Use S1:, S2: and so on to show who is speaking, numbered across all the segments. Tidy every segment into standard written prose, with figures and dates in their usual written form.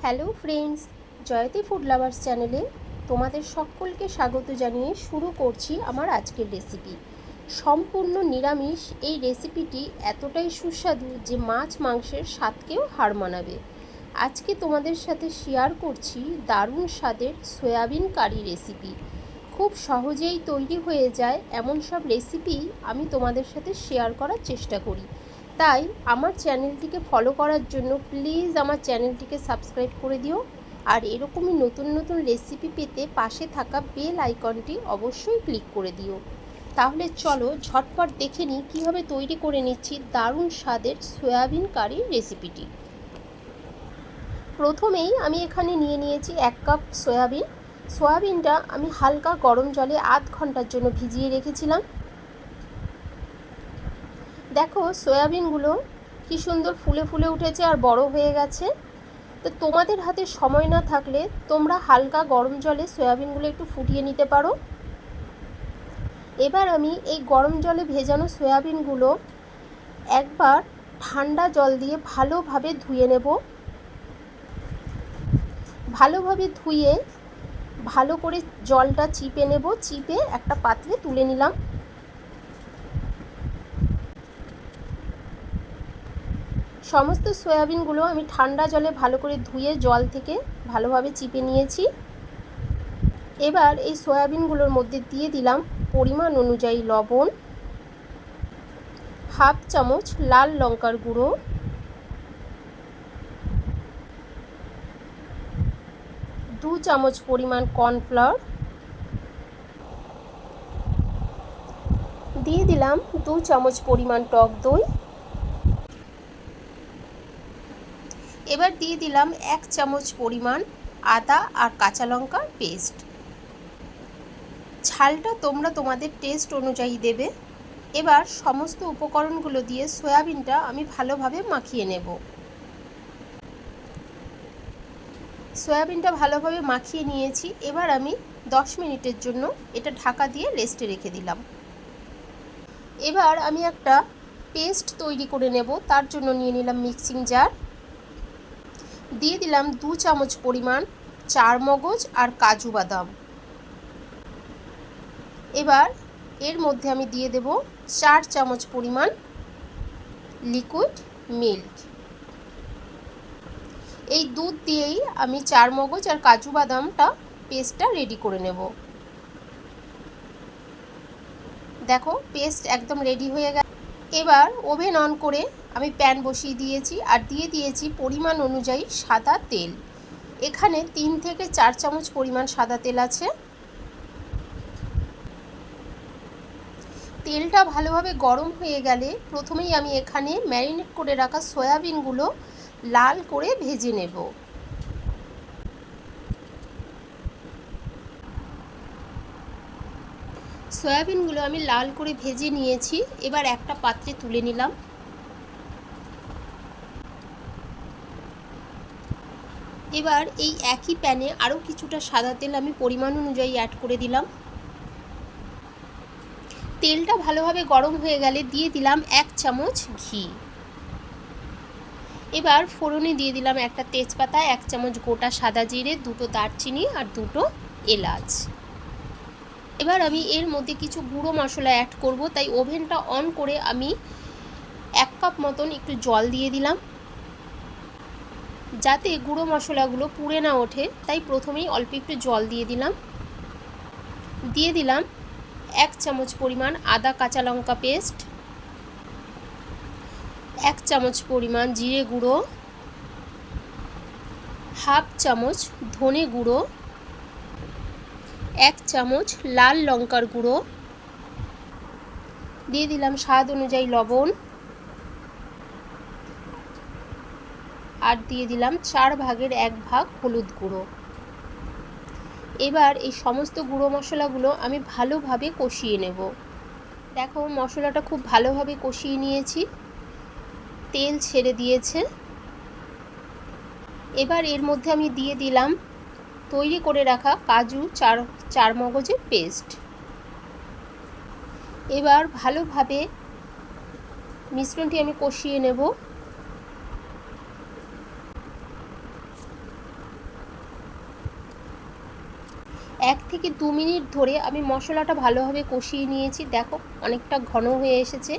S1: Hello friends, Jayati food lovers চ্যানেলে তোমাদের সকলকে স্বাগত জানিয়ে শুরু করছি আমার আজকের রেসিপি। সম্পূর্ণ নিরামিষ এই রেসিপিটি এতটাই সুস্বাদু যে মাছ মাংসের স্বাদকেও হার মানাবে। আজকে তোমাদের সাথে শেয়ার করছি দারুণ স্বাদের সয়াবিন কারি রেসিপি। খুব সহজেই তৈরি হয়ে যায় এমন সব রেসিপি আমি তোমাদের সাথে শেয়ার করার চেষ্টা করি। তাই আমার চ্যানেলটিকে ফলো করার জন্য প্লিজ আমার চ্যানেলটিকে সাবস্ক্রাইব করে দিও, আর এরকমই নতুন নতুন রেসিপি পেতে পাশে থাকা বেল আইকনটি অবশ্যই ক্লিক করে দিও। তাহলে চলো ঝটপট দেখে নিই কীভাবে তৈরি করে নিচ্ছি দারুণ স্বাদের সয়াবিন কারি রেসিপিটি। প্রথমেই আমি এখানে নিয়ে নিয়েছি 1 কাপ সয়াবিন। সয়াবিনটা আমি হালকা গরম জলে আধ ঘন্টার জন্য ভিজিয়ে রেখেছিলাম। দেখো সয়াবিনগুলো কি সুন্দর ফুলে ফুলে উঠেছে আর বড় হয়ে গেছে। তো তোমাদের হাতে সময় না থাকলে তোমরা হালকা গরম জলে সয়াবিনগুলো একটু ফুটিয়ে নিতে পারো। এবার আমি এই গরম জলে ভেজানো সয়াবিনগুলো একবার ঠান্ডা জল দিয়ে ভালোভাবে ধুয়ে নেব। ভালোভাবে ধুয়ে ভালো করে জলটা চিপে নেব। চিপে একটা পাত্রে তুলে নিলাম। সমস্ত সয়াবিনগুলো আমি ঠান্ডা জলে ভালো করে ধুয়ে জল থেকে ভালোভাবে চিপে নিয়েছি। এবার এই সয়াবিনগুলোর মধ্যে দিয়ে দিলাম পরিমাণ অনুযায়ী লবণ, হাফ চামচ লাল লঙ্কার গুঁড়ো, দু চামচ পরিমাণ কর্নফ্লাওয়ার, দিয়ে দিলাম 2 চামচ পরিমাণ টক দই। এবার দিয়ে দিলাম 1 চামচ পরিমাণ আদা আর কাঁচা লঙ্কার পেস্ট। ঝালটা তোমরা তোমাদের টেস্ট অনুযায়ী দেবে। এবার সমস্ত উপকরণগুলো দিয়ে সয়াবিনটা আমি ভালোভাবে মাখিয়ে নেব। সয়াবিনটা ভালোভাবে মাখিয়ে নিয়েছি। এবার আমি 10 মিনিটের জন্য এটা ঢাকা দিয়ে রেস্টে রেখে দিলাম। এবার আমি একটা পেস্ট তৈরি করে নেব। তার জন্য নিয়ে নিলাম মিক্সিং জার। দিয়ে দিলাম 2 চামচ পরিমাণ চারমগজ আর কাজু বাদাম। এবার এর মধ্যে আমি দিয়ে দেব 4 চামচ পরিমাণ লিকুইড মিল্ক। এই দুধ দিয়েই আমি চারমগজ আর কাজু বাদামটা পেস্টটা রেডি করে নেব। দেখো পেস্ট একদম রেডি হয়ে গেছে। এবার ওভেন অন করে আমি প্যান বসিয়ে দিয়েছি আর দিয়ে দিয়েছি পরিমাণ অনুযায়ী সাদা তেল। এখানে 3 থেকে 4 চামচ পরিমাণ সাদা তেল আছে। তেলটা ভালোভাবে গরম হয়ে গেলে প্রথমেই আমি এখানে ম্যারিনেট করে রাখা সয়াবিনগুলো লাল করে ভেজে নেব। সয়াবিনগুলো আমি লাল করে ভেজে নিয়েছি। এবার একটা পাত্রে তুলে নিলাম। এবার এই একই প্যানে আরও কিছুটা সাদা তেল আমি পরিমাণ অনুযায়ী অ্যাড করে দিলাম। তেলটা ভালোভাবে গরম হয়ে গেলে দিয়ে দিলাম 1 চামচ ঘি। এবার ফোড়নে দিয়ে দিলাম একটা তেজপাতা, 1 চামচ গোটা সাদা জিরে, 2টো দারচিনি আর 2টো এলাচ। এবার আমি এর মধ্যে কিছু গুঁড়ো মশলা অ্যাড করব। তাই ওভেনটা অন করে আমি 1 কাপ মতন একটু জল দিয়ে দিলাম, যাতে গুঁড়ো মশলাগুলো পুড়ে না ওঠে। তাই প্রথমেই অল্প একটু জল দিয়ে দিলাম। দিয়ে দিলাম 1 চামচ পরিমাণ আদা কাঁচা লঙ্কা পেস্ট, 1 চামচ পরিমাণ জিরে গুঁড়ো, হাফ চামচ ধনে গুঁড়ো, 1 চামচ লাল লঙ্কার গুঁড়ো, দিয়ে দিলাম স্বাদ অনুযায়ী লবণ, আর দিয়ে দিলাম 4 ভাগের 1 ভাগ হলুদ গুঁড়ো। এবার এই সমস্ত গুঁড়ো মশলাগুলো আমি ভালোভাবে কষিয়ে নেব। দেখো মশলাটা খুব ভালোভাবে কষিয়ে নিয়েছি, তেল ছেড়ে দিয়েছে। এবার এর মধ্যে আমি দিয়ে দিলাম তৈরি করে রাখা কাজু চারমগজের পেস্ট। এবার ভালোভাবে মিশ্রণটি আমি কষিয়ে নেব। 1 থেকে 2 মিনিট ধরে আমি মশলাটা ভালোভাবে কষিয়ে নিয়েছি। দেখো অনেকটা ঘন হয়ে এসেছে।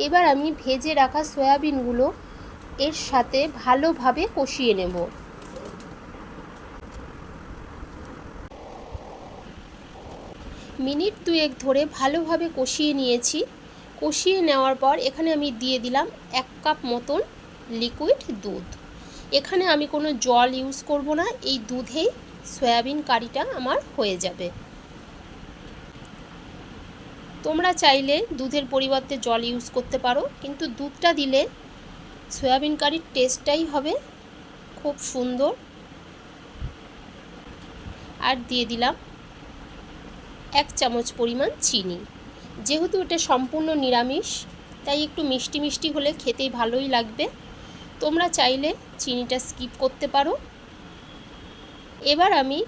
S1: এবার আমি ভেজে রাখা সয়াবিনগুলো এর সাথে ভালোভাবে কষিয়ে নেব। মিনিট 2 ধরে ভালোভাবে কষিয়ে নিয়েছি। কষিয়ে নেওয়ার পর এখানে আমি দিয়ে দিলাম 1 কাপ মতন লিকুইড দুধ। এখানে আমি কোনো জল ইউজ করব না, এই দুধেই সয়াবিন কারিটা আমার হয়ে যাবে। তোমরা চাইলে দুধের পরিবর্তে জল ইউজ করতে পারো, কিন্তু দুধটা দিলে সয়াবিন কারির টেস্টটাই হবে খুব সুন্দর। আর দিয়ে দিলাম 1 চামচ পরিমাণ চিনি। যেহেতু এটা সম্পূর্ণ নিরামিষ, তাই একটু মিষ্টি মিষ্টি হলে খেতেই ভালোই লাগবে। তোমরা চাইলে চিনিটা স্কিপ করতে পারো। এবার আমি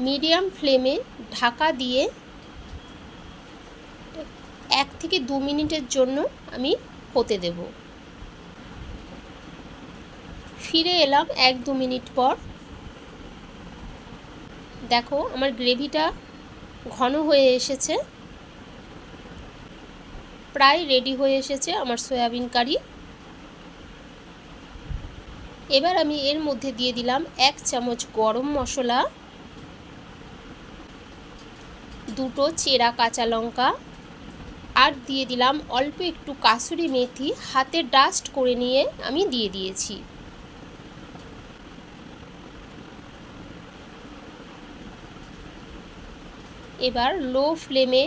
S1: মিডিয়াম ফ্লেমে ঢাকা দিয়ে 1 থেকে 2 মিনিটের জন্য আমি হতে দেব। ফিরে এলাম 1-2 মিনিট পর। দেখো আমার গ্রেভিটা ঘন হয়ে এসেছে, প্রায় রেডি হয়ে এসেছে আমার সয়াবিন কারি। এবার আমি এর মধ্যে দিয়ে দিলাম 1 চামচ গরম মশলা, 2টো চেরা কাঁচা লঙ্কা, আর দিয়ে দিলাম অল্প একটু কাসুরি মেথি হাতে ডাস্ট করে নিয়ে আমি দিয়ে দিয়েছি। এবার লো ফ্লেমে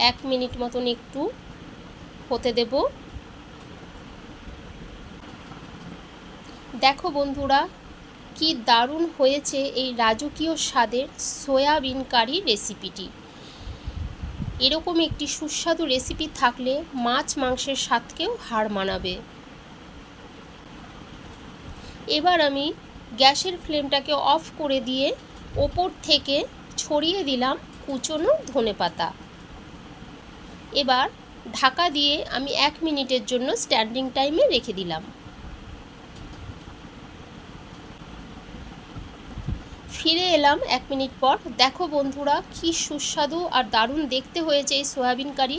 S1: 1 মিনিট মতন একটু হতে দেব। দেখো বন্ধুরা, কি দারুণ হয়েছে এই রাজকীয় স্বাদের সয়াবিন কারি রেসিপিটি। এরকম একটি সুস্বাদু রেসিপি থাকলে মাছ মাংসের স্বাদকেও হার মানাবে। এবার আমি গ্যাসের ফ্লেমটাকে অফ করে দিয়ে ওপর থেকে ছড়িয়ে দিলাম কুচনো ধনেপাতা। এবার ঢাকা দিয়ে আমি 1 মিনিটের জন্য স্ট্যান্ডিং টাইমে রেখে দিলাম। ফিরে এলাম 1 মিনিট পর। দেখো বন্ধুরা, কি সুস্বাদু আর দারুণ দেখতে হয়েছে এই সয়াবিন কারি।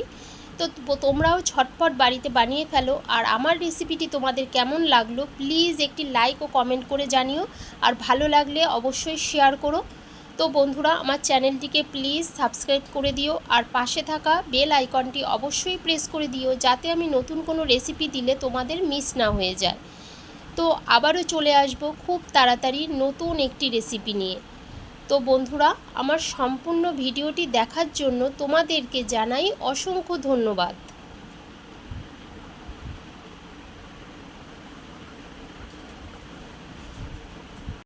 S1: তো তোমরাও ঝটপট বাড়িতে বানিয়ে ফেলো। আর আমার রেসিপিটি তোমাদের কেমন লাগলো প্লিজ একটি লাইক ও কমেন্ট করে জানিও। আর ভালো লাগলে অবশ্যই শেয়ার করো। তো বন্ধুরা, আমার চ্যানেলটিকে প্লিজ সাবস্ক্রাইব করে দিও, আর পাশে থাকা বেল আইকনটি অবশ্যই প্রেস করে দিও, যাতে আমি নতুন কোনো রেসিপি দিলে তোমাদের মিস না হয়ে যায়। তো আবারও চলে আসব খুব তাড়াতাড়ি নতুন একটি রেসিপি নিয়ে। তো বন্ধুরা, আমার সম্পূর্ণ ভিডিওটি দেখার জন্য তোমাদেরকে জানাই অসংখ্য ধন্যবাদ।